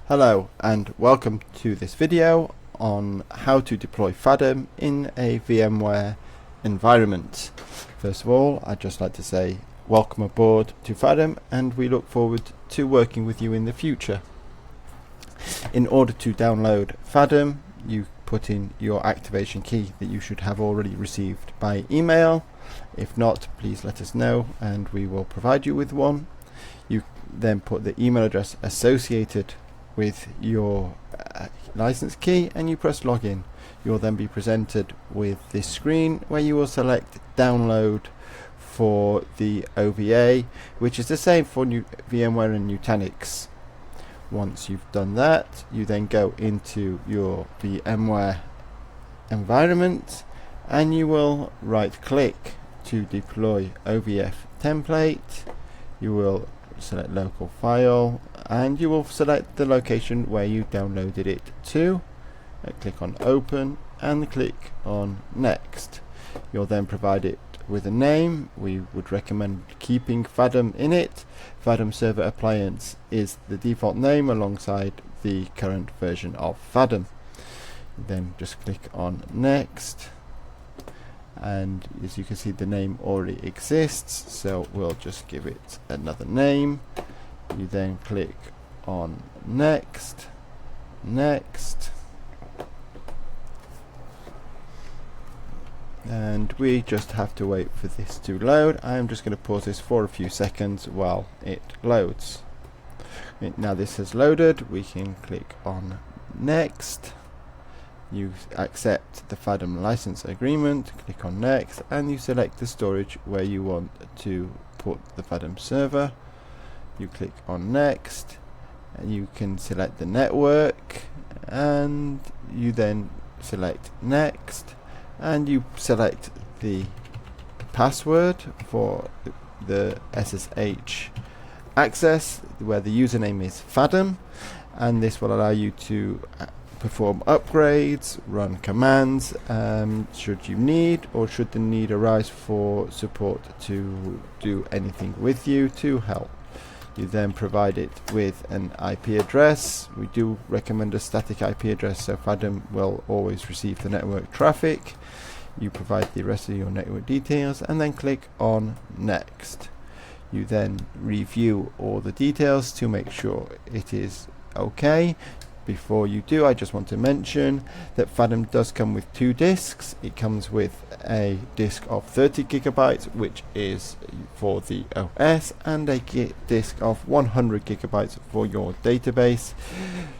Hello and welcome to this video on how to deploy Faddom in a VMware environment. First of all, I'd just like to say welcome aboard to Faddom, and we look forward to working with you in the future. In order to download Faddom, you put in your activation key that you should have already received by email. If not, please let us know and we will provide you with one. You then put the email address associated with your license key and you press login. You'll then be presented with this screen where you will select download for the OVA, which is the same for VMware and Nutanix. Once you've done that, you then go into your VMware environment and you will right click to deploy OVF template. You will select local file and you will select the location where you downloaded it to. Click on open and click on next. You'll then provide it with a name. We would recommend keeping Faddom in it. Faddom Server Appliance is the default name alongside the current version of Faddom. Then just click on next, and as you can see the name already exists, so we'll just give it another name. You then click on next, and we just have to wait for this to load. I'm just going to pause this for a few seconds while it loads. Now this has loaded, we can click on next. You accept the Faddom license agreement, click on next, and you select the storage where you want to put the Faddom server. You click on next and you can select the network, and you then select next and you select the password for the SSH access where the username is Faddom, and this will allow you to perform upgrades, run commands should you need, or should the need arise for support to do anything with you to help. You then provide it with an IP address. We do recommend a static IP address so Faddom will always receive the network traffic. You provide the rest of your network details and then click on next. You then review all the details to make sure it is okay. Before you do, I just want to mention that Faddom does come with two disks. It comes with a disk of 30 gigabytes, which is for the OS, and a disk of 100 gigabytes for your database.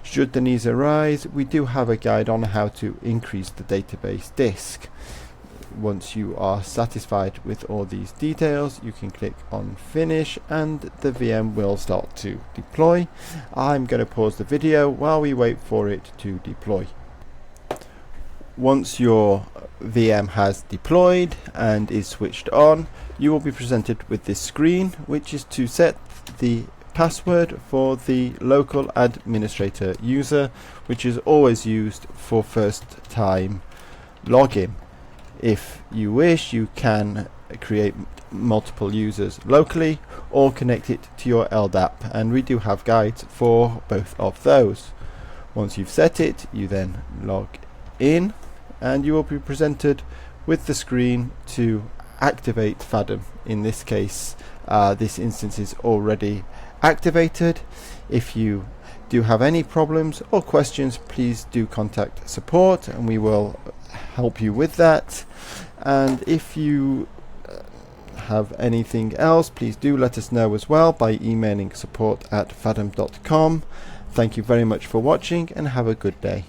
Should the needs arise, we do have a guide on how to increase the database disk. Once you are satisfied with all these details, you can click on finish and the VM will start to deploy. I'm going to pause the video while we wait for it to deploy. Once your VM has deployed and is switched on, you will be presented with this screen, which is to set the password for the local administrator user, which is always used for first time login. If you wish, you can create multiple users locally or connect it to your LDAP, and we do have guides for both of those. Once you've set it, you then log in and you will be presented with the screen to activate Faddom. In this case, this instance is already activated. If you do have any problems or questions, please do contact support and we will help you with that. And if you have anything else, please do let us know as well by emailing support@faddom.com. Thank you very much for watching and have a good day.